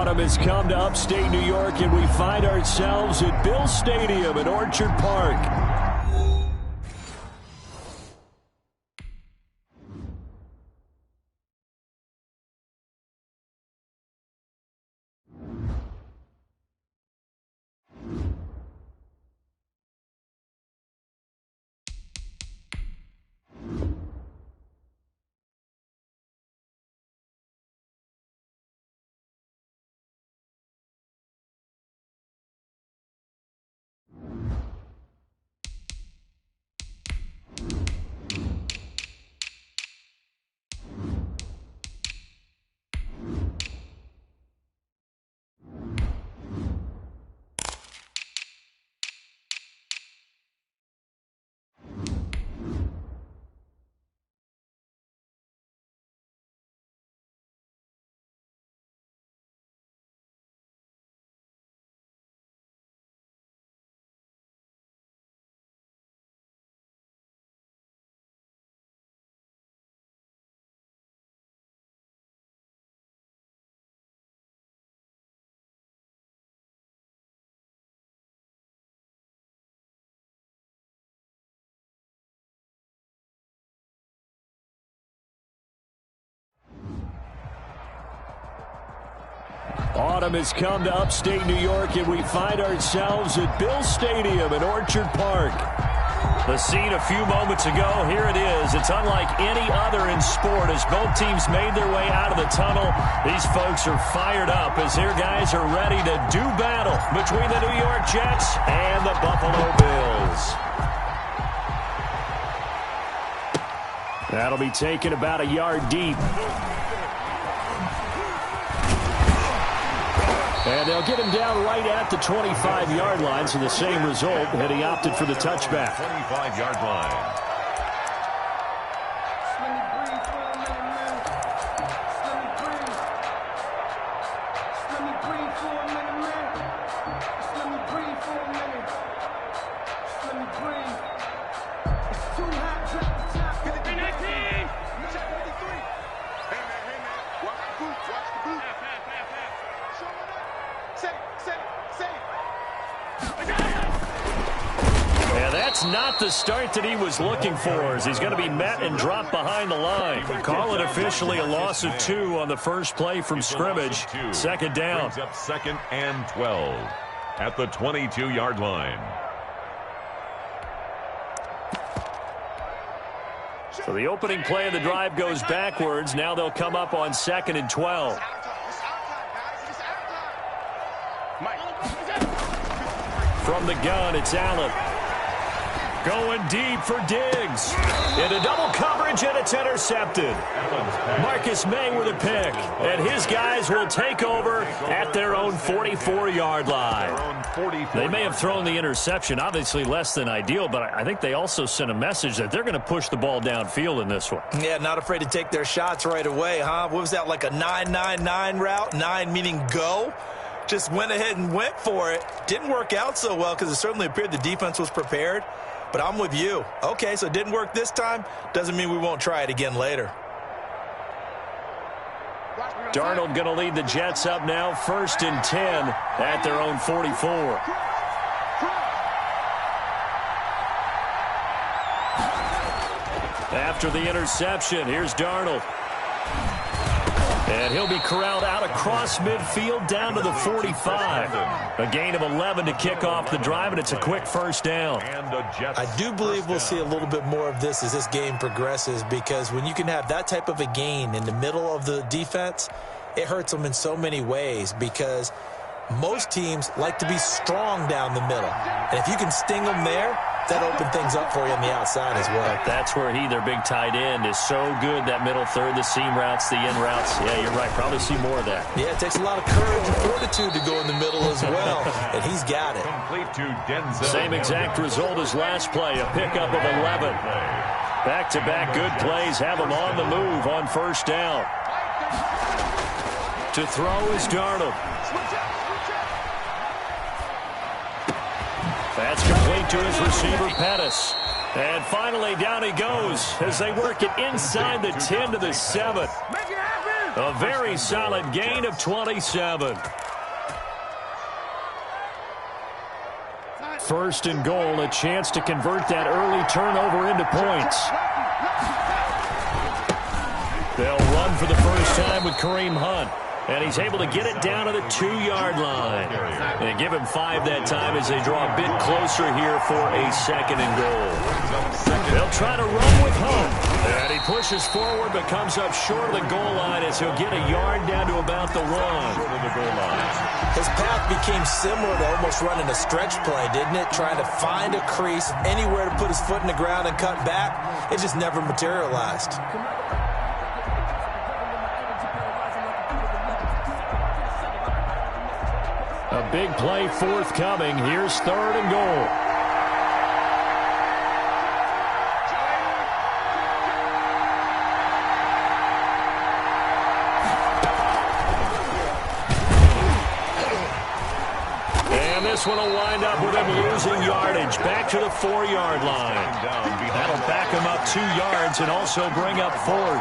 Autumn has come to upstate New York, and we find ourselves at Bill Stadium in Orchard Park. Autumn has come to upstate New York, and we find ourselves at Bill Stadium in Orchard Park. The scene a few moments ago, here it is. It's unlike any other in sport as both teams made their way out of the tunnel. These folks are fired up as their guys are ready to do battle between the New York Jets and the Buffalo Bills. That'll be taken about a yard deep. And they'll get him down right at the 25-yard line, so the same result, and he opted for the touchback. 25-yard line. Not the start that he was looking for, as he's going to be met and dropped behind the line. Call it officially a loss of 2 on the first play from scrimmage. Second down. Brings up 2nd and 12 at the 22-yard line. So the opening play of the drive goes backwards. Now they'll come up on 2nd and 12. From the gun, it's Allen. Going deep for Diggs. Into double coverage, and it's intercepted. Marcus May with a pick. And his guys will take over at their own 44-yard line. They may have thrown the interception, obviously less than ideal, but I think they also sent a message that they're going to push the ball downfield in this one. Yeah, not afraid to take their shots right away, huh? What was that, like a 9-9-9 route? 9 meaning go? Just went ahead and went for it. Didn't work out so well because it certainly appeared the defense was prepared. But I'm with you. Okay, so it didn't work this time. Doesn't mean we won't try it again later. Darnold going to lead the Jets up now, 1st and 10 at their own 44. After the interception, here's Darnold. And he'll be corralled out across midfield down to the 45. A gain of 11 to kick off the drive, and it's a quick first down. I do believe we'll see a little bit more of this as this game progresses, because when you can have that type of a gain in the middle of the defense, it hurts them in so many ways, because most teams like to be strong down the middle. And if you can sting them there, that open things up for you on the outside as well. That's where their big tight end, is so good, that middle third, the seam routes, the in routes. Yeah, you're right. Probably see more of that. Yeah, it takes a lot of courage and fortitude to go in the middle as well, and he's got it. Complete to Denzel. Same exact result as last play, a pickup of 11. Back-to-back good plays have him on the move on first down. To throw is Darnold. That's complete to his receiver, Pettis. And finally, down he goes as they work it inside the 10 to the 7. A very solid gain of 27. First and goal, a chance to convert that early turnover into points. They'll run for the first time with Kareem Hunt. And he's able to get it down to the 2-yard line. They give him 5 that time as they draw a bit closer here for a second and goal. They'll try to run with Hunt. And he pushes forward but comes up short of the goal line as he'll get a yard down to about the 1. His path became similar to almost running a stretch play, didn't it? Trying to find a crease, anywhere to put his foot in the ground and cut back. It just never materialized. A big play forthcoming. Here's 3rd and goal. And this one will wind up with him losing yardage. Back to the 4-yard line. That'll back him up 2 yards and also bring up 4th.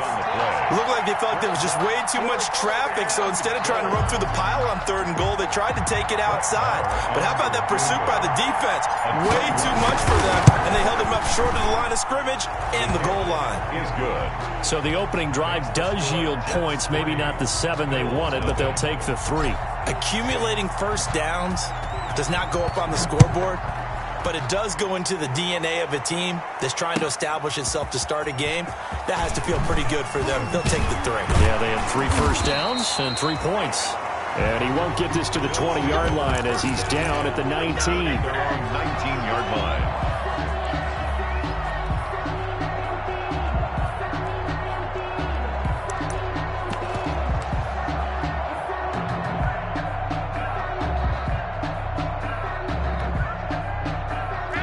Looked like they felt there was just way too much traffic, so instead of trying to run through the pile on 3rd and goal, they tried to take it outside. But how about that pursuit by the defense? Way too much for them, and they held him up short of the line of scrimmage and the goal line. Is good. So the opening drive does yield points, maybe not the 7 they wanted, but they'll take the 3. Accumulating first downs does not go up on the scoreboard, but it does go into the DNA of a team that's trying to establish itself to start a game. That has to feel pretty good for them. They'll take the 3. Yeah, they had 3 first downs and 3 points. And he won't get this to the 20-yard line as he's down at the 19. 19-yard line.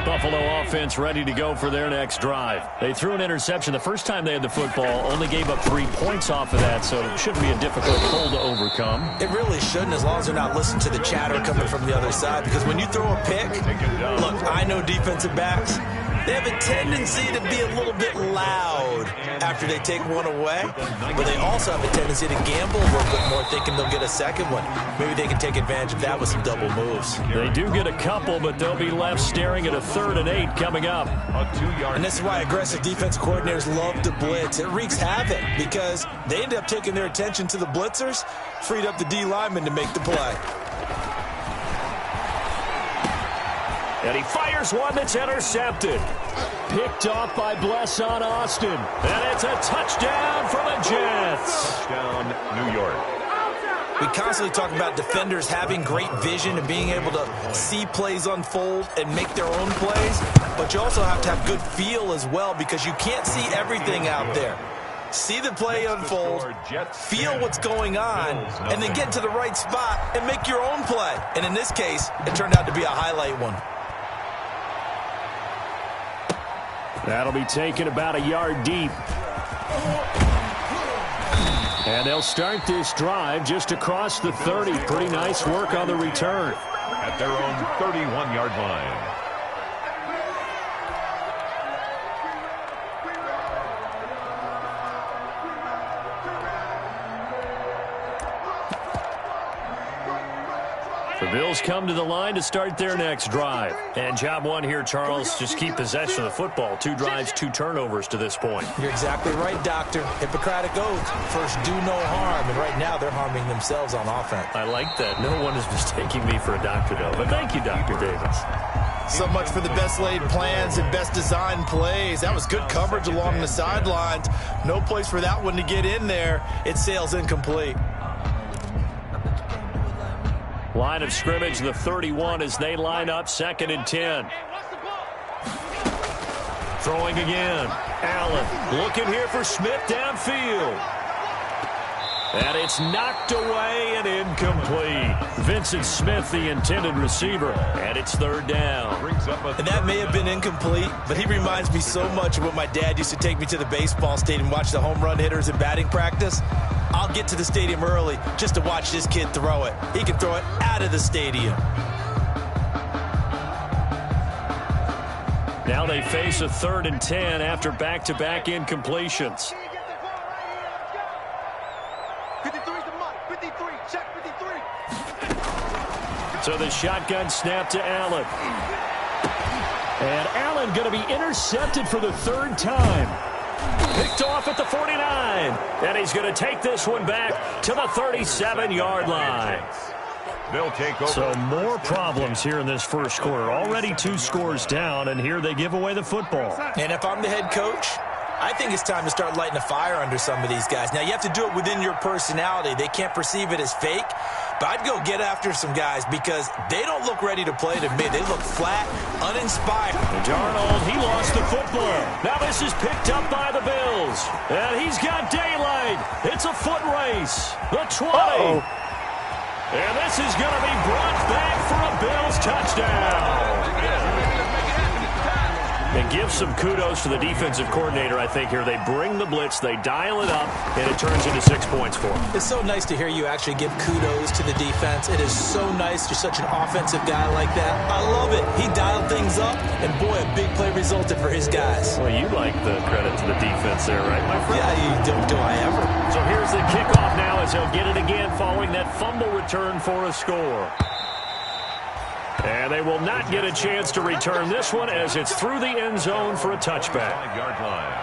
Buffalo offense ready to go for their next drive. They threw an interception the first time they had the football, only gave up 3 points off of that, so it shouldn't be a difficult hole to overcome. It really shouldn't, as long as they're not listening to the chatter coming from the other side, because when you throw a pick, look, I know defensive backs, they have a tendency to be a little bit loud after they take one away, but they also have a tendency to gamble a little bit more, thinking they'll get a second one. Maybe they can take advantage of that with some double moves. They do get a couple, but they'll be left staring at a 3rd and 8 coming up. And this is why aggressive defense coordinators love to blitz. It wreaks havoc because they end up taking their attention to the blitzers, freed up the D lineman to make the play. And he fires one that's intercepted. Picked off by Blesson Austin. And it's a touchdown for the Jets. Touchdown, New York. We constantly talk about defenders having great vision and being able to see plays unfold and make their own plays. But you also have to have good feel as well, because you can't see everything out there. See the play unfold, feel what's going on, and then get to the right spot and make your own play. And in this case, it turned out to be a highlight one. That'll be taken about a yard deep. And they'll start this drive just across the 30. Pretty nice work on the return. At their own 31-yard line. The Bills come to the line to start their next drive. And job one here, Charles, just keep possession of the football. 2 drives, 2 turnovers to this point. You're exactly right, Doctor. Hippocratic oath. First, do no harm. And right now, they're harming themselves on offense. I like that. No one is mistaking me for a doctor, though. But thank you, Dr. Davis. So much for the best laid plans and best designed plays. That was good coverage along the sidelines. No place for that one to get in there. It sails incomplete. Line of scrimmage, the 31 as they line up, 2nd and 10. Throwing again. Allen looking here for Smith downfield. And it's knocked away and incomplete. Vincent Smith, the intended receiver, and it's 3rd down. And that may have been incomplete, but he reminds me so much of when my dad used to take me to the baseball stadium and watch the home run hitters in batting practice. I'll get to the stadium early just to watch this kid throw it. He can throw it out of the stadium. Now they face a 3rd and 10 after back-to-back incompletions. So the shotgun snap to Allen. And Allen going to be intercepted for the third time. Picked off at the 49. And he's going to take this one back to the 37-yard line. They'll take over. So more problems here in this first quarter. Already 2 scores down, and here they give away the football. And if I'm the head coach, I think it's time to start lighting a fire under some of these guys. Now, you have to do it within your personality. They can't perceive it as fake. But I'd go get after some guys because they don't look ready to play to me. They look flat, uninspired. Darnold, he lost the football. Now this is picked up by the Bills. And he's got daylight. It's a foot race. The 20. And this is going to be brought back for a Bills touchdown. And give some kudos to the defensive coordinator, I think, here. They bring the blitz, they dial it up, and it turns into 6 points for them. It's so nice to hear you actually give kudos to the defense. It is so nice. You're such an offensive guy like that. I love it. He dialed things up, and boy, a big play resulted for his guys. Well, you like the credit to the defense there, right, my friend? Yeah, do I ever? So here's the kickoff now as he'll get it again following that fumble return for a score. And they will not get a chance to return this one as it's through the end zone for a touchback. 5-yard line.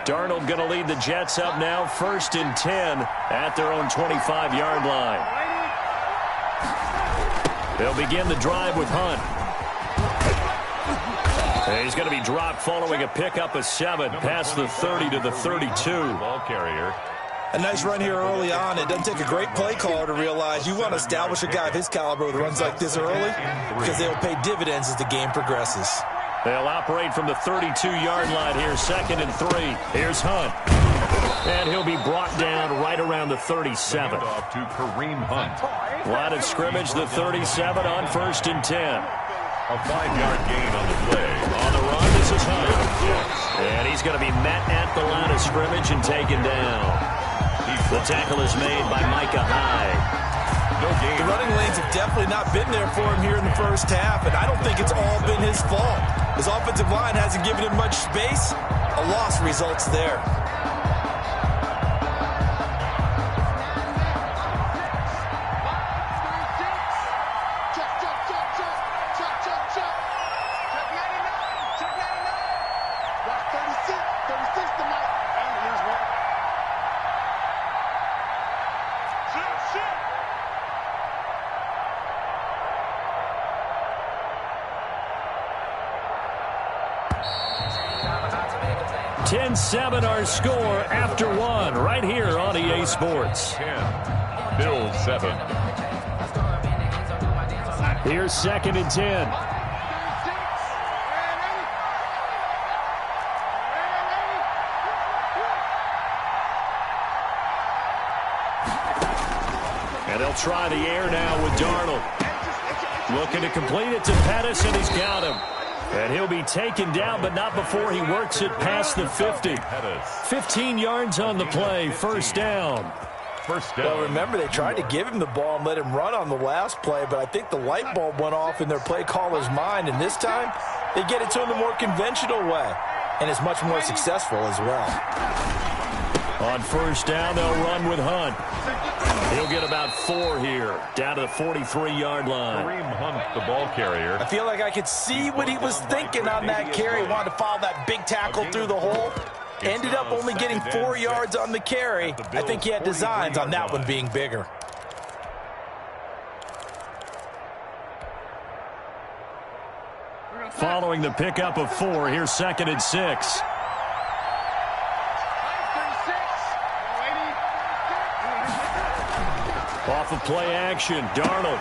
Darnold going to lead the Jets up now, 1st and 10 at their own 25-yard line. They'll begin the drive with Hunt. And he's going to be dropped following a pickup of 7 past the 30 to the 32. Ball carrier. A nice run here early on. It doesn't take a great play caller to realize you want to establish a guy of his caliber with runs like this early because they'll pay dividends as the game progresses. They'll operate from the 32-yard line here, 2nd and 3. Here's Hunt. And he'll be brought down right around the 37. Off to Kareem Hunt. Line of scrimmage, the 37 on 1st and 10. A 5-yard gain on the play. On the run, this is Hunt. And he's going to be met at the line of scrimmage and taken down. The tackle is made by Micah Hyde. No gain. The running lanes have definitely not been there for him here in the first half, and I don't think it's all been his fault. His offensive line hasn't given him much space. A loss results there. Seven our score after 1 right here on EA Sports. 10. Bills 7. Here's 2nd and 10. And they'll try the air now with Darnold. Looking to complete it to Pettis, and he's got him. And he'll be taken down, but not before he works it past the 50. 15 yards on the play, 1st down. Well, remember, they tried to give him the ball and let him run on the last play, but I think the light bulb went off in their play caller's mind, and this time they get it to him the more conventional way, and it's much more successful as well. On 1st down, they'll run with Hunt. He'll get about 4 here, down to the 43-yard line. Kareem Hunt, the ball carrier. I feel like I could see what he was thinking on that carry. He wanted to follow that big tackle through the hole. Ended up only getting 4 yards on the carry. I think he had designs on that one being bigger. Following the pickup of 4, here's 2nd and 6. Off of play action, Darnold.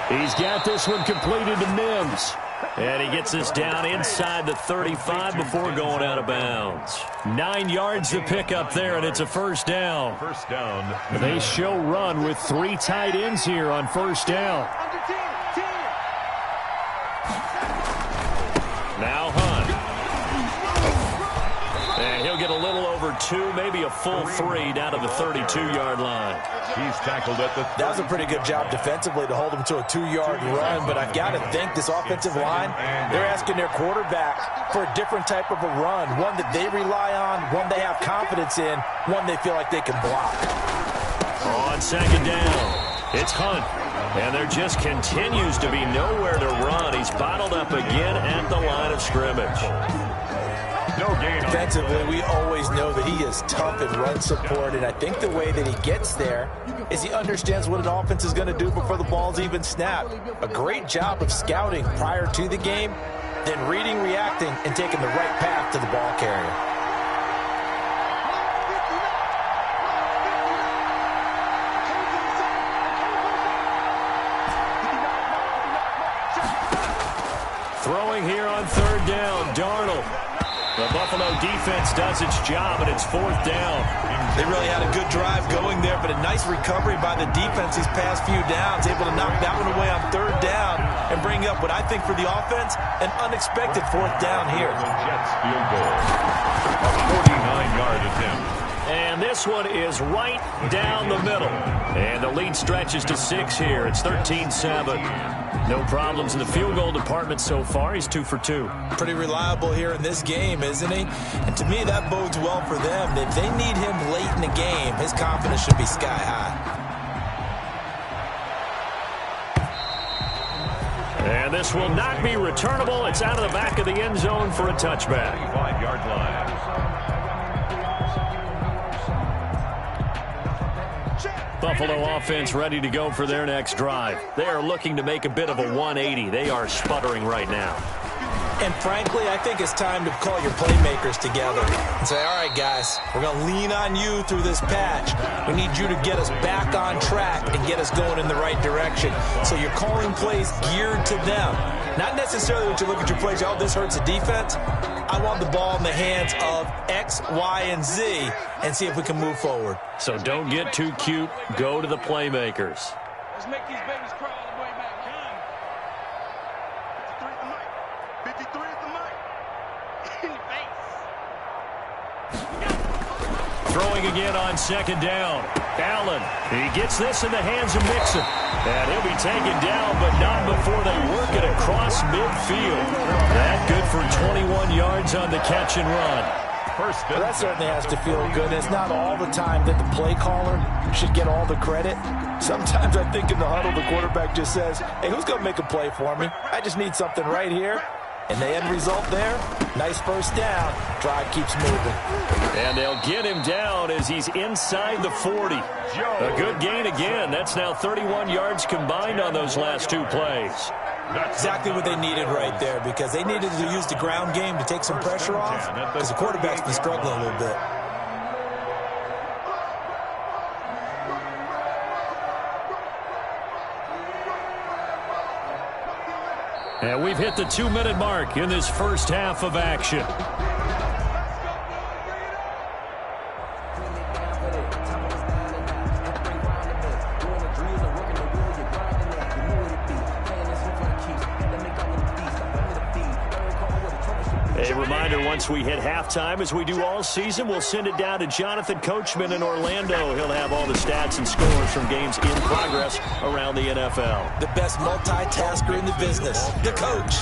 He's got this one completed to Mims. And he gets this down inside the 35 before going out of bounds. 9 yards to pick up there, and it's a 1st down. 1st down. They show run with 3 tight ends here on 1st down. Now Hunt. And he'll get a little over 2, maybe a full 3 down to the 32-yard line. He's tackled at the 30. That was a pretty good job defensively to hold him to a 2-yard run, but I've got to think this offensive line, they're asking their quarterback for a different type of a run, one that they rely on, one they have confidence in, one they feel like they can block. on second down. It's Hunt. And there just continues to be nowhere to run. He's bottled up again at the line of scrimmage. No gain. Defensively, we always know that he is tough in run support, and I think the way that he gets there is he understands what an offense is going to do before the ball's even snapped. A great job of scouting prior to the game, then reading, reacting, and taking the right path to the ball carrier. Throwing here on third down, Darnold. The Buffalo defense does its job, and it's fourth down. They really had a good drive going there, but a nice recovery by the defense these past few downs, able to knock that one away on third down and bring up what I think for the offense, an unexpected fourth down here. The Jets field goal. A 49-yard attempt. And this one is right down the middle. And the lead stretches to 6 here. It's 13-7. No problems in the field goal department so far. He's 2 for 2. Pretty reliable here in this game, isn't he? And to me, that bodes well for them. If they need him late in the game, his confidence should be sky high. And this will not be returnable. It's out of the back of the end zone for a touchback. 5-yard line. Buffalo offense ready to go for their next drive. They are looking to make a bit of a 180. They are sputtering right now. And frankly, I think it's time to call your playmakers together and say, all right, guys, we're going to lean on you through this patch. We need you to get us back on track and get us going in the right direction. So you're calling plays geared to them. Not necessarily that you look at your plays, oh, this hurts the defense. I want the ball in the hands of X, Y, and Z and see if we can move forward. So don't get too cute. Go to the playmakers. Let's make these babies crawl all the way back. 53 at the mic. 53 at the mic. In your face. Throwing again on second down. Allen, he gets this in the hands of Mixon. And he'll be taken down, but not before they work it across midfield. That good for 21 yards on the catch and run. Well, that certainly has to feel good. It's not all the time that the play caller should get all the credit. Sometimes I think in the huddle, the quarterback just says, hey, who's going to make a play for me? I just need something right here. And the end result there, nice first down. Drive keeps moving. And they'll get him down as he's inside the 40. A good gain again. That's now 31 yards combined on those last 2 plays. That's exactly what they needed right there, because they needed to use the ground game to take some pressure off, because the quarterback's been struggling a little bit. And we've hit the 2-minute mark in this first half of action. A reminder, once we hit halftime, as we do all season, we'll send it down to Jonathan Coachman in Orlando. He'll have all the stats and scores from games in progress around the NFL. The best multitasker in the business, the coach.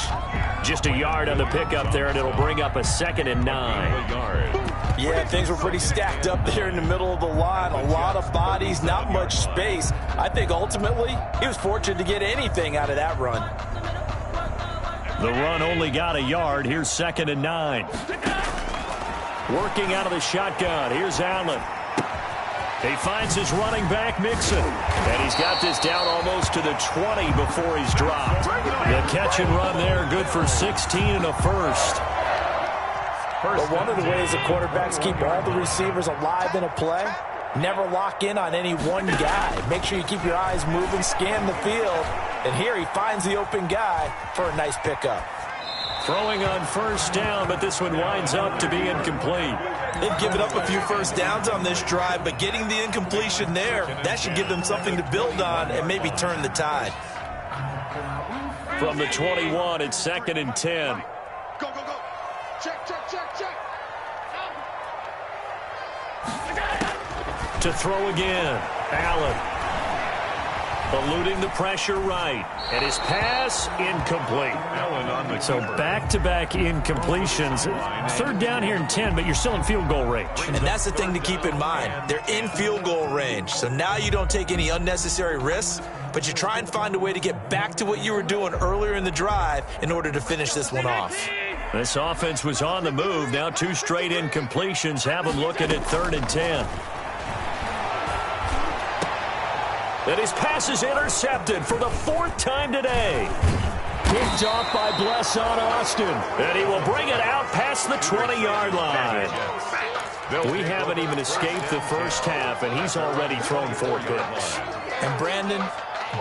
Just a yard on the pickup there, and it'll bring up a 2nd and 9. Yeah, things were pretty stacked up there in the middle of the line. A lot of bodies, not much space. I think ultimately he was fortunate to get anything out of that run. The run only got a yard. Here's 2nd and 9. Working out of the shotgun. Here's Allen. He finds his running back, Mixon. And he's got this down almost to the 20 before he's dropped. The catch and run there, good for 16 and a first. But one of the ways the quarterbacks keep all the receivers alive in a play, never lock in on any one guy. Make sure you keep your eyes moving, scan the field. And here he finds the open guy for a nice pickup. Throwing on first down, but this one winds up to be incomplete. They've given up a few first downs on this drive, but getting the incompletion there, that should give them something to build on and maybe turn the tide. From the 21, it's 2nd and 10. Go, go, go. Check, check, check, check. To throw again, Allen. Eluding the pressure right. And his pass incomplete. So back-to-back incompletions. Third down here and 10, but you're still in field goal range. And that's the thing to keep in mind. They're in field goal range. So now you don't take any unnecessary risks, but you try and find a way to get back to what you were doing earlier in the drive in order to finish this one off. This offense was on the move. Now 2 straight incompletions have them looking at 3rd and 10. And his pass is intercepted for the 4th time today. Picked off by Bless on Austin. And he will bring it out past the 20-yard line. We haven't even escaped the first half, and he's already thrown 4 picks. And Brandon,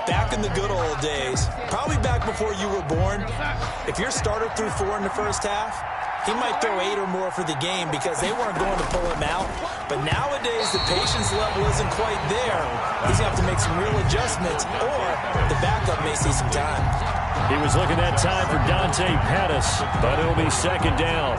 back in the good old days, probably back before you were born, if your starter threw 4 in the first half, he might throw 8 or more for the game because they weren't going to pull him out. But nowadays, the patience level isn't quite there. He's going to have to make some real adjustments, or the backup may see some time. He was looking at time for Dante Pettis, but it'll be 2nd down.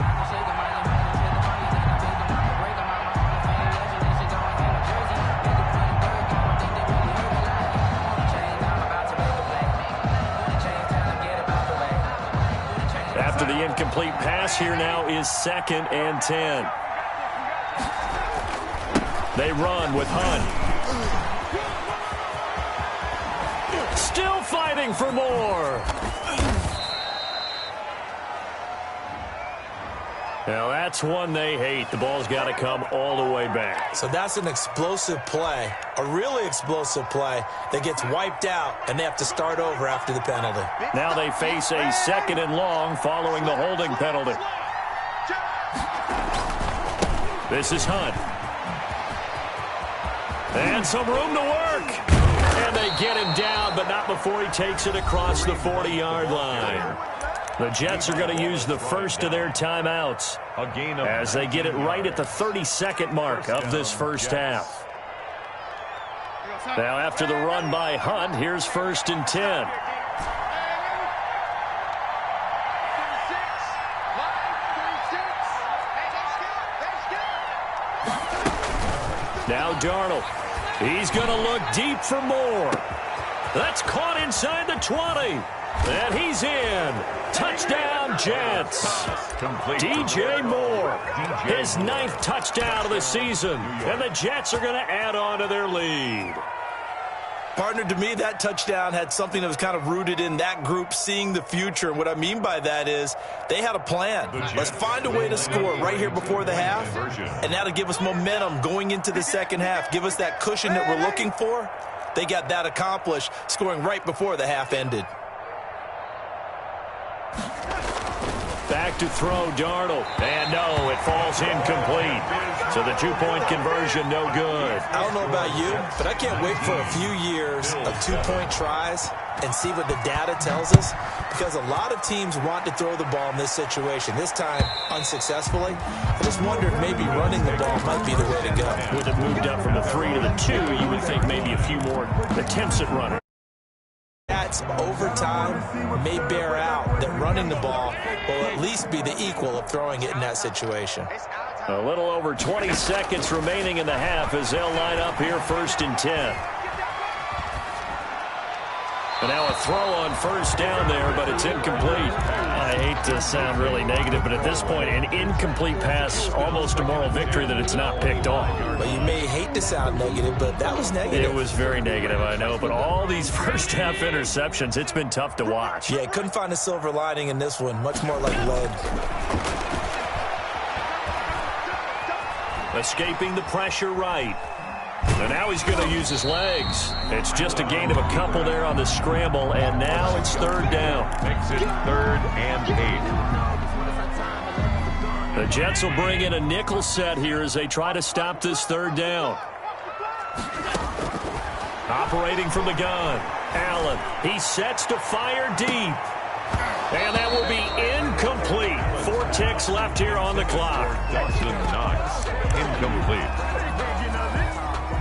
After the incomplete pass, here now is 2nd and 10. They run with Hunt. Still fighting for more. Now that's one they hate. The ball's got to come all the way back. So that's an explosive play, a really explosive play that gets wiped out, and they have to start over after the penalty. Now they face a 2nd and long following the holding penalty. This is Hunt. And some room to work. And they get him down, but not before he takes it across the 40-yard line. The Jets are going to use the first of their timeouts as they get it right at the 32nd mark of this first half. Now after the run by Hunt, here's 1st and 10. Now Darnold. He's going to look deep for more. That's caught inside the 20. And he's in. Touchdown, Jets. DJ Moore, his 9th touchdown of the season. And the Jets are going to add on to their lead. Partner, to me, that touchdown had something that was kind of rooted in that group seeing the future. And what I mean by that is they had a plan. Let's find a way to score right here before the half, and that'll give us momentum going into the second half, give us that cushion that we're looking for. They got that accomplished, scoring right before the half ended. Back to throw, Darnold. And no, it falls incomplete. So the 2-point conversion, no good. I don't know about you, but I can't wait for a few years of 2-point tries and see what the data tells us, because a lot of teams want to throw the ball in this situation. This time, unsuccessfully. I just wonder if maybe running the ball might be the way to go. With it moved up from the 3 to the 2, you would think maybe a few more attempts at running. That's over time may bear out that running the ball will at least be the equal of throwing it in that situation. A little over 20 seconds remaining in the half as they'll line up here 1st and 10. And now a throw on 1st down there, but it's incomplete. I hate to sound really negative, but at this point, an incomplete pass, almost a moral victory that it's not picked off. But you may hate to sound negative, but that was negative. It was very negative, I know, but all these first half interceptions, it's been tough to watch. Yeah, couldn't find a silver lining in this one, much more like lead. Escaping the pressure right. And now he's going to use his legs. It's just a gain of a couple there on the scramble, and now it's 3rd down. Makes it 3rd and 8. The Jets will bring in a nickel set here as they try to stop this 3rd down. Operating from the gun, Allen. He sets to fire deep. And that will be incomplete. 4 ticks left here on the clock. Dawson Knox, incomplete.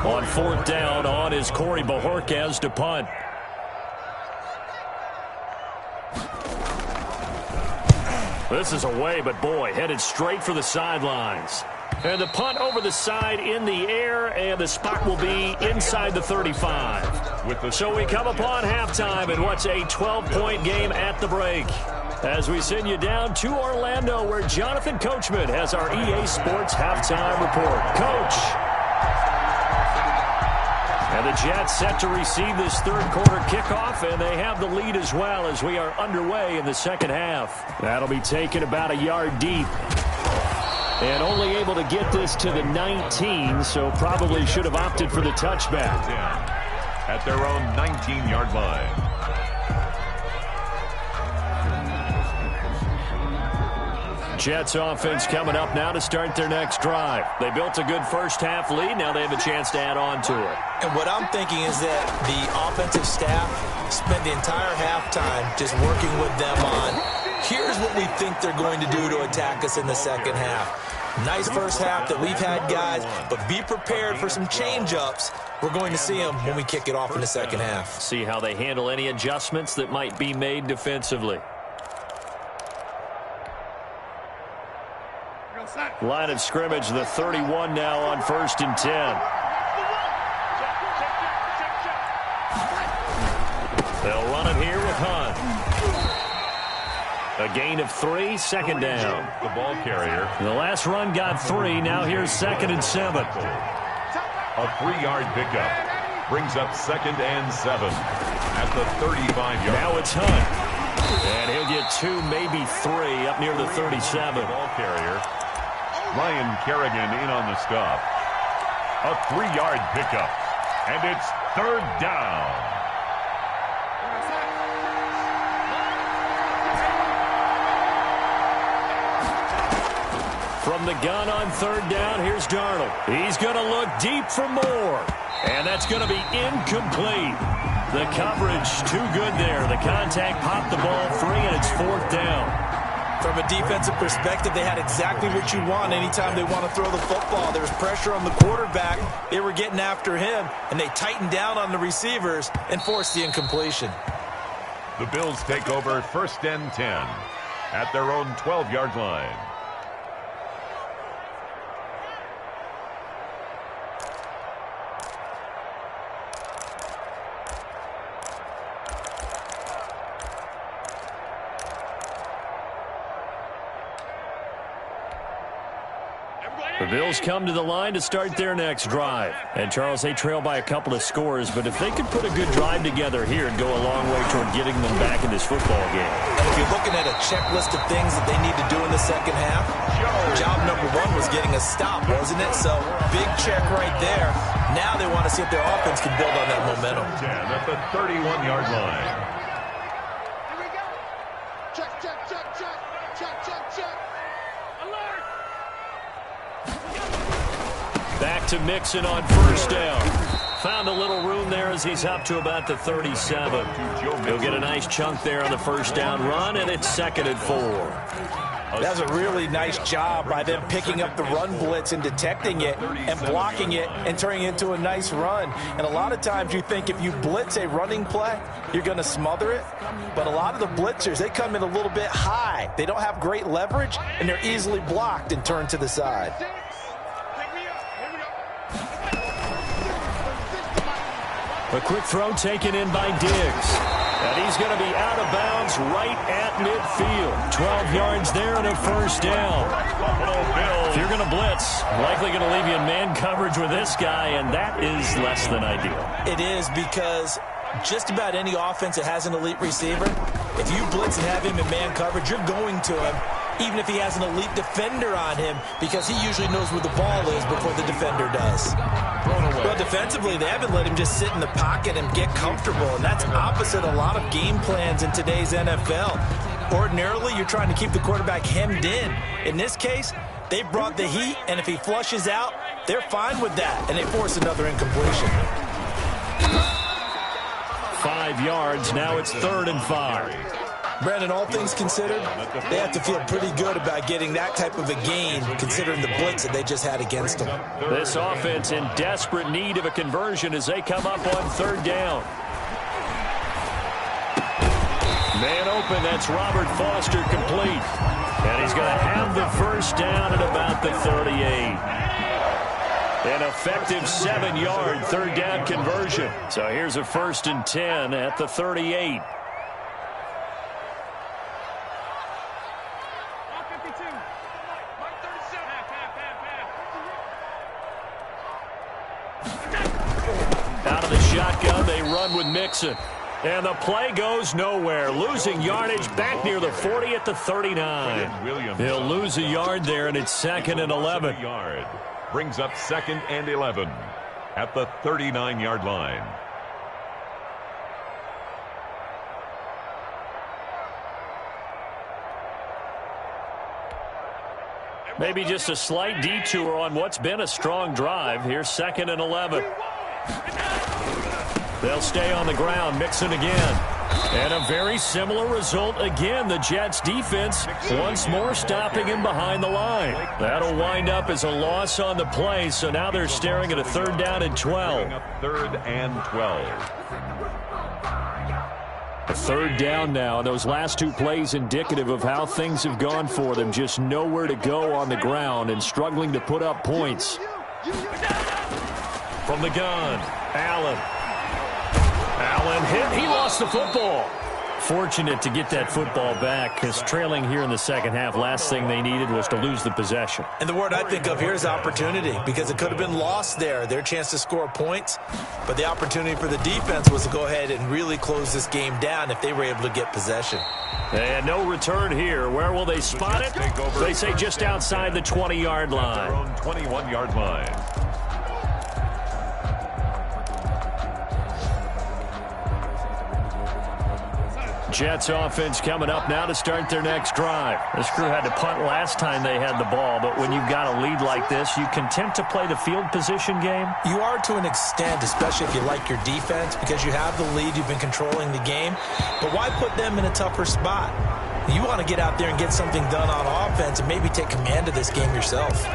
On 4th down, on is Corey Bojorquez to punt. This is away, but boy, headed straight for the sidelines. And the punt over the side in the air, and the spot will be inside the 35. with the So we come upon halftime in what's a 12-point game at the break. As we send you down to Orlando, where Jonathan Coachman has our EA Sports halftime report. Coach. And the Jets set to receive this third-quarter kickoff, and they have the lead as well as we are underway in the second half. That'll be taken about a yard deep. And only able to get this to the 19, so probably should have opted for the touchback. At their own 19-yard line. Jets offense coming up now to start their next drive. They built a good first-half lead. Now they have a chance to add on to it. And what I'm thinking is that the offensive staff spent the entire halftime just working with them on, here's what we think they're going to do to attack us in the second half. Nice first half that we've had, guys, but be prepared for some change-ups. We're going to see them when we kick it off in the second half. See how they handle any adjustments that might be made defensively. Line of scrimmage, the 31 now on 1st and 10. They'll run it here with Hunt. A gain of 3, second down. The ball carrier. The last run got 3. Now here's 2nd and 7. A 3-yard pickup. Brings up 2nd and 7 at the 35-yard. Now it's Hunt. And he'll get 2, maybe 3 up near the 37. Ball carrier. Ryan Kerrigan in on the stop. A 3-yard pickup. And it's 3rd down. From the gun on 3rd down, here's Darnold. He's going to look deep for more. And that's going to be incomplete. The coverage too good there. The contact popped the ball free, and it's 4th down. From a defensive perspective, they had exactly what you want anytime they want to throw the football. There was pressure on the quarterback. They were getting after him, and they tightened down on the receivers and forced the incompletion. The Bills take over 1st and 10 at their own 12-yard line. The Bills come to the line to start their next drive. And, Charles, they trail by a couple of scores, but if they could put a good drive together here, it'd go a long way toward getting them back in this football game. And if you're looking at a checklist of things that they need to do in the second half, job number 1 was getting a stop, wasn't it? So, big check right there. Now they want to see if their offense can build on that momentum. 10 at the 31-yard line. Here we go. Check, check, check, check. Check, check, check. Alert. Back to Mixon on 1st down. Found a little room there as he's up to about the 37. He'll get a nice chunk there on the 1st down run, and it's 2nd and 4. That's a really nice job by them picking up the run blitz and detecting it and blocking it and turning it into a nice run. And a lot of times you think if you blitz a running play, you're going to smother it. But a lot of the blitzers, they come in a little bit high. They don't have great leverage, and they're easily blocked and turned to the side. A quick throw taken in by Diggs. And he's going to be out of bounds right at midfield. 12 yards there and a 1st down. If you're going to blitz, likely going to leave you in man coverage with this guy, and that is less than ideal. It is, because just about any offense that has an elite receiver, if you blitz and have him in man coverage, you're going to him, even if he has an elite defender on him, because he usually knows where the ball is before the defender does. Well, defensively, they haven't let him just sit in the pocket and get comfortable, and that's opposite a lot of game plans in today's NFL. Ordinarily, you're trying to keep the quarterback hemmed in. In this case, they brought the heat, and if he flushes out, they're fine with that, and they force another incompletion. 5 yards, now it's 3rd and 5. Brandon, all things considered, they have to feel pretty good about getting that type of a gain, considering the blitz that they just had against them. This offense in desperate need of a conversion as they come up on 3rd down. Man open, that's Robert Foster complete. And he's going to have the 1st down at about the 38. An effective 7-yard third down conversion. So here's a 1st and 10 at the 38. Out of the shotgun, they run with Mixon. And the play goes nowhere. Losing yardage back near the 40 at the 39. He'll lose a yard there, and it's 2nd and 11. Brings up 2nd and 11 at the 39-yard line. Maybe just a slight detour on what's been a strong drive. Here's 2nd and 11. They'll stay on the ground. Mixon again. And a very similar result again. The Jets defense once more stopping him behind the line. That'll wind up as a loss on the play. So now they're staring at a 3rd down and 12. 3rd and 12. A 3rd down now. And those last 2 plays indicative of how things have gone for them. Just nowhere to go on the ground and struggling to put up points. From the gun, Allen hit. He lost the football. Fortunate to get that football back, because trailing here in the second half, last thing they needed was to lose the possession. And the word I think of here is opportunity, because it could have been lost there. Their chance to score points, but the opportunity for the defense was to go ahead and really close this game down if they were able to get possession. And no return here. Where will they spot it? They say just outside the 20-yard line. Their own 21-yard line. Jets offense coming up now to start their next drive. This crew had to punt last time they had the ball, but when you've got a lead like this, you content to play the field position game? You are to an extent, especially if you like your defense, because you have the lead, you've been controlling the game. But why put them in a tougher spot? You want to get out there and get something done on offense and maybe take command of this game yourself.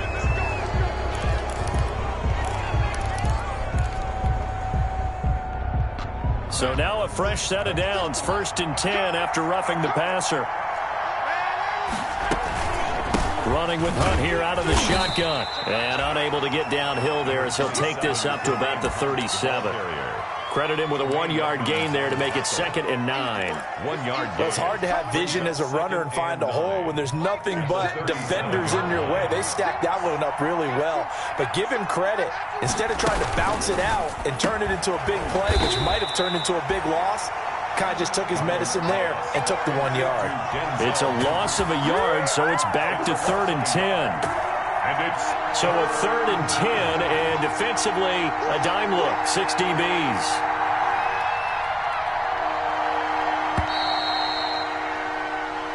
So now a fresh set of downs, 1st and 10 after roughing the passer. Running with Hunt here out of the shotgun. And unable to get downhill there as he'll take this up to about the 37. Credit him with a 1-yard gain there to make it 2nd and 9. 1-yard gain. Well, it's hard to have vision as a runner and find a hole when there's nothing but defenders in your way. They stacked that one up really well. But give him credit. Instead of trying to bounce it out and turn it into a big play, which might have turned into a big loss, kind of just took his medicine there and took the 1 yard. It's a loss of a yard, so it's back to 3rd and 10. So a 3rd and 10, and defensively, a dime look, 6 DBs.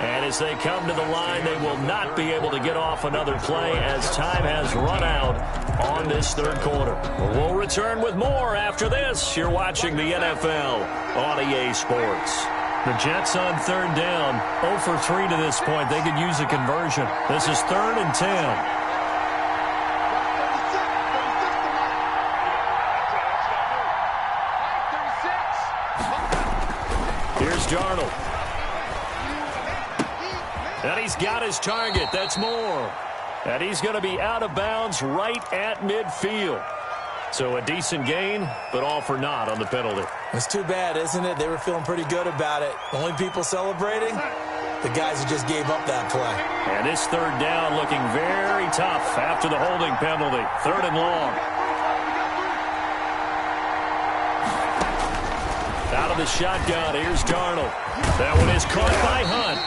And as they come to the line, they will not be able to get off another play as time has run out on this 3rd quarter. We'll return with more after this. You're watching the NFL on EA Sports. The Jets on 3rd down, 0 for 3 to this point. They could use a conversion. This is 3rd and 10. Here's Darnold. And he's got his target. That's Moore. And he's going to be out of bounds right at midfield. So a decent gain, but all for naught on the penalty. It's too bad, isn't it? They were feeling pretty good about it. The only people celebrating, the guys who just gave up that play. And this 3rd down looking very tough after the holding penalty. 3rd and long. Out of the shotgun, here's Darnold. That one is caught by Hunt.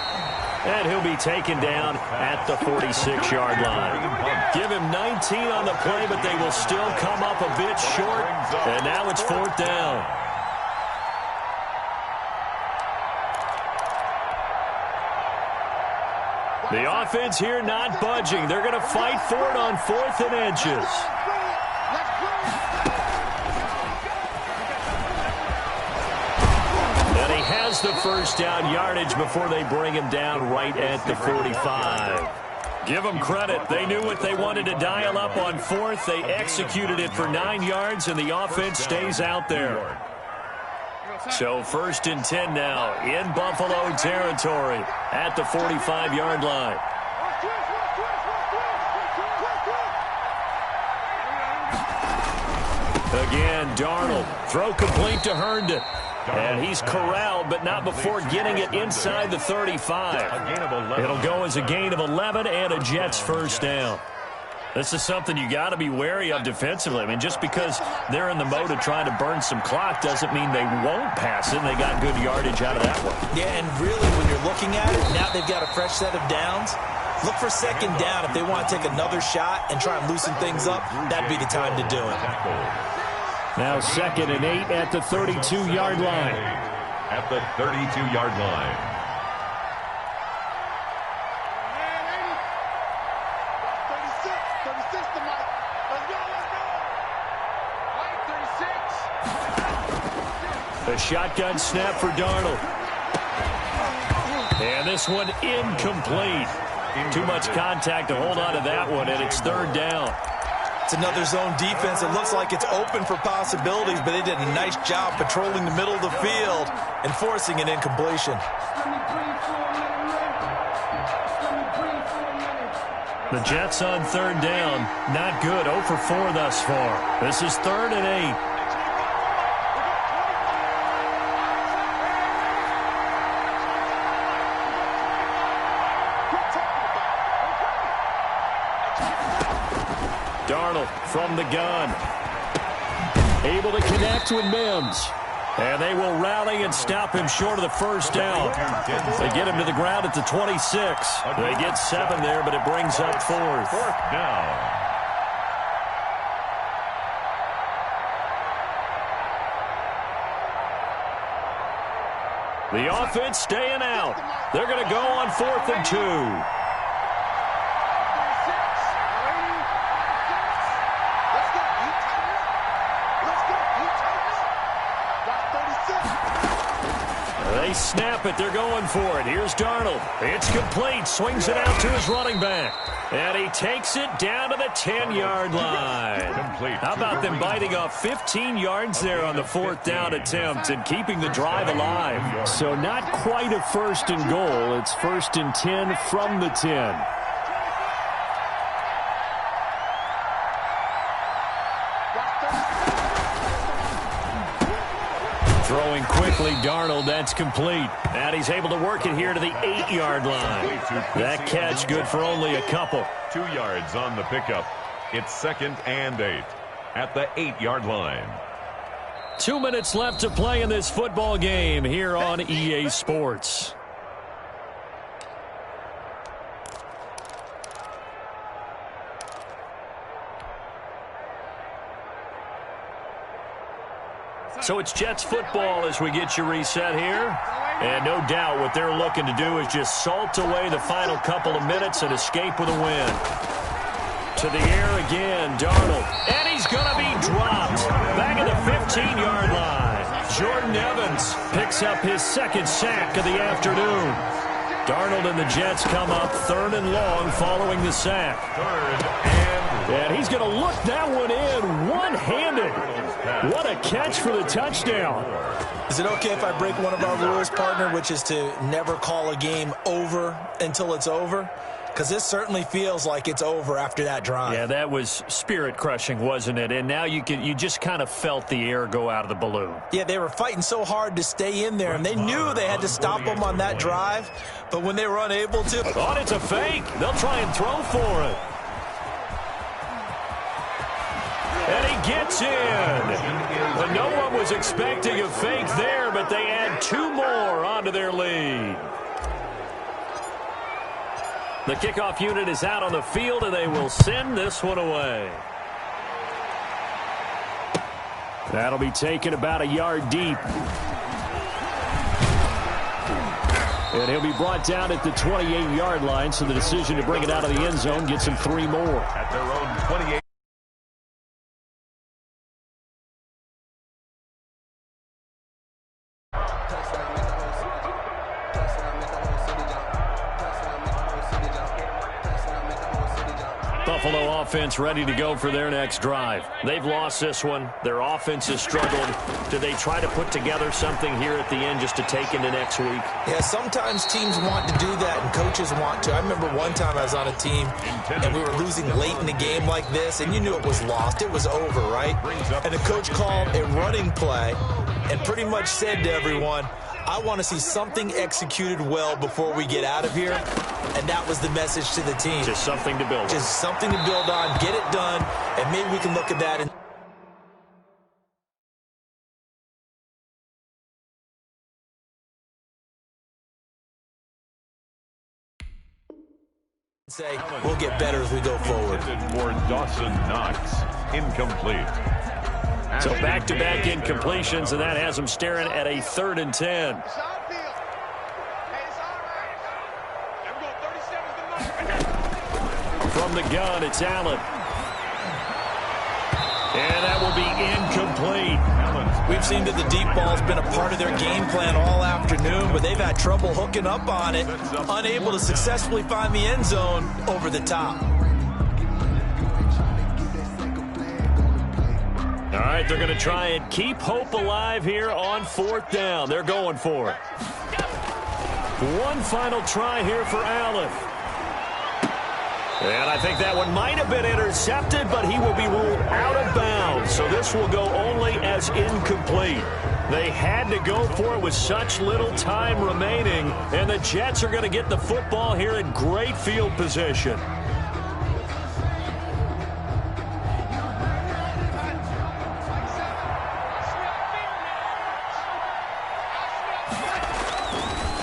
And he'll be taken down at the 46-yard line. Give him 19 on the play, but they will still come up a bit short. And now it's 4th down. The offense here not budging. They're going to fight for it on 4th and inches. Has the 1st down yardage before they bring him down right at the 45. Give them credit. They knew what they wanted to dial up on 4th. They executed it for 9 yards, and the offense stays out there. So 1st and 10 now in Buffalo territory at the 45-yard line. Again, Darnold. Throw complete to Herndon. And he's corralled, but not before getting it inside the 35. It'll go as a gain of 11 and a Jets first down. This is something you got to be wary of defensively. I mean, just because they're in the mode of trying to burn some clock doesn't mean they won't pass it, and they got good yardage out of that one. Yeah, and really, when you're looking at it, now they've got a fresh set of downs. Look for second down. If they want to take another shot and try and loosen things up, that'd be the time to do it. Now 2nd and 8 at the 32-yard line. At the 32-yard line. A shotgun snap for Darnold. And this one incomplete. Too much contact to hold on to that one, and it's 3rd down. It's another zone defense. It looks like it's open for possibilities, but they did a nice job patrolling the middle of the field and forcing an incompletion. The Jets on 3rd down. Not good. 0 for 4 thus far. This is 3rd and 8. Darnold from the gun. Able to connect with Mims. And they will rally and stop him short of the first down. They get him to the ground at the 26. They get 7 there, but it brings up 4th. 4th down. The offense staying out. They're going to go on 4th and 2. They snap it. They're going for it. Here's Darnold. It's complete. Swings it out to his running back. And he takes it down to the 10-yard line. How about them biting off 15 yards there on the 4th down attempt and keeping the drive alive? So not quite a 1st and goal. It's 1st and 10 from the 10. Throwing quickly, Darnold, that's complete. And he's able to work it here to the 8-yard line. That catch good for only a couple. 2 yards on the pickup. It's 2nd and 8 at the 8-yard line. 2 minutes left to play in this football game here on EA Sports. So it's Jets football as we get you reset here. And no doubt what they're looking to do is just salt away the final couple of minutes and escape with a win. To the air again, Darnold. And he's going to be dropped. Back at the 15-yard line. Jordan Evans picks up his 2nd sack of the afternoon. Darnold and the Jets come up 3rd and long following the sack. 3rd and he's going to look that one in one-handed. What a catch for the touchdown. Is it okay if I break one of our rules, partner, which is to never call a game over until it's over? Because this certainly feels like it's over after that drive. Yeah, that was spirit-crushing, wasn't it? And now you just kind of felt the air go out of the balloon. Yeah, they were fighting so hard to stay in there, and they knew they had to stop them on that drive. But when they were unable to... Thought it's a fake. They'll try and throw for it. And he gets in. But no one was expecting a fake there, but they add 2 more onto their lead. The kickoff unit is out on the field, and they will send this one away. That'll be taken about a yard deep. And he'll be brought down at the 28-yard line, so the decision to bring it out of the end zone gets him 3 more. At their own 28. Buffalo offense ready to go for their next drive. They've lost this one. Their offense has struggled. Do they try to put together something here at the end just to take into next week? Yeah, sometimes teams want to do that and coaches want to. I remember one time I was on a team and we were losing late in the game like this, and you knew it was lost. It was over, right? And the coach called a running play and pretty much said to everyone, I want to see something executed well before we get out of here. And that was the message to the team. Just something to build on. Just something to build on, get it done, and maybe we can look at that and say we'll get better as we go forward. For Dawson Knox, incomplete. So back-to-back incompletions, and that has them staring at a 3rd and 10. From the gun, it's Allen. And that will be incomplete. We've seen that the deep ball's been a part of their game plan all afternoon, but they've had trouble hooking up on it, unable to successfully find the end zone over the top. All right, they're going to try and keep hope alive here on 4th down. They're going for it. One final try here for Allen. And I think that one might have been intercepted, but he will be ruled out of bounds. So this will go only as incomplete. They had to go for it with such little time remaining, and the Jets are going to get the football here in great field position.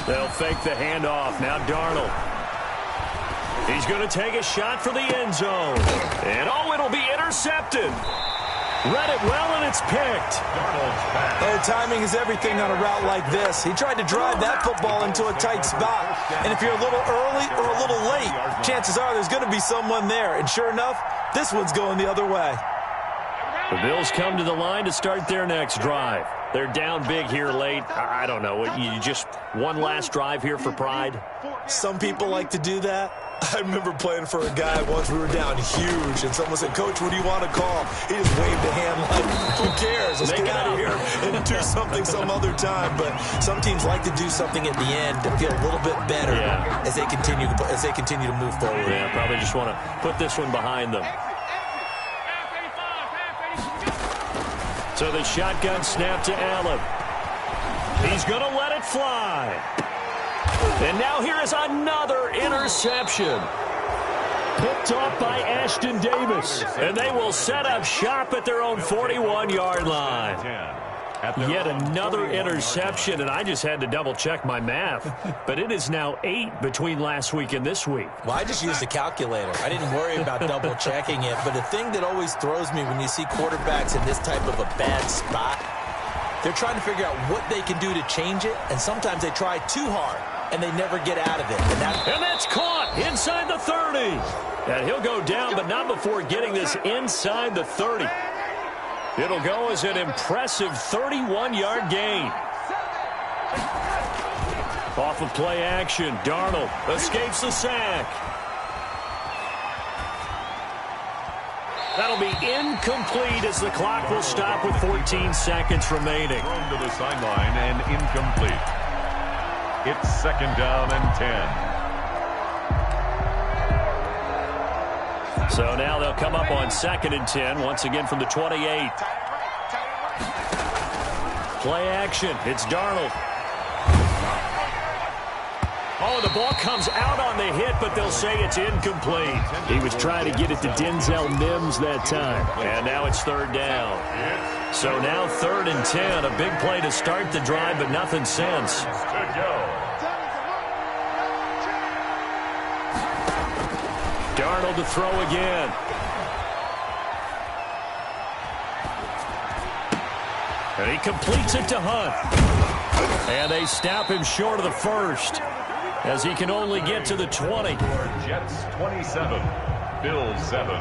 They'll fake the handoff. Now Darnold. He's going to take a shot for the end zone. And, oh, it'll be intercepted. Read it well, and it's picked. Oh, timing is everything on a route like this. He tried to drive that football into a tight spot. And if you're a little early or a little late, chances are there's going to be someone there. And sure enough, this one's going the other way. The Bills come to the line to start their next drive. They're down big here late. I don't know. You just one last drive here for pride? Some people like to do that. I remember playing for a guy once. We were down huge, and someone said, Coach, what do you want to call? He just waved a hand like, who cares? Let's get out of here and do something some other time. But some teams like to do something at the end to feel a little bit better as they continue to move forward. Yeah, probably just want to put this one behind them. So the shotgun snap to Allen. He's going to let it fly. And now here is another interception. Picked off by Ashton Davis. And they will set up shop at their own 41-yard line. Yet another interception, and I just had to double-check my math. But it is now 8 between last week and this week. Well, I just used a calculator. I didn't worry about double-checking it. But the thing that always throws me when you see quarterbacks in this type of a bad spot, they're trying to figure out what they can do to change it, and sometimes they try too hard, and they never get out of it. And that's caught inside the 30. And he'll go down, but not before getting this inside the 30. It'll go as an impressive 31-yard gain. Off of play action, Darnold escapes the sack. That'll be incomplete as the clock will stop with 14 seconds remaining. Thrown to the sideline and incomplete. It's 2nd down and 10. So now they'll come up on 2nd and 10, once again from the 28. Play action. It's Darnold. Oh, the ball comes out on the hit, but they'll say it's incomplete. He was trying to get it to Denzel Mims that time. And now it's 3rd down. So now 3rd and 10. A big play to start the drive, but nothing since. To go. Darnold to throw again. And he completes it to Hunt. And they stop him short of the first, as he can only get to the 20. Jets 27, Bills 7.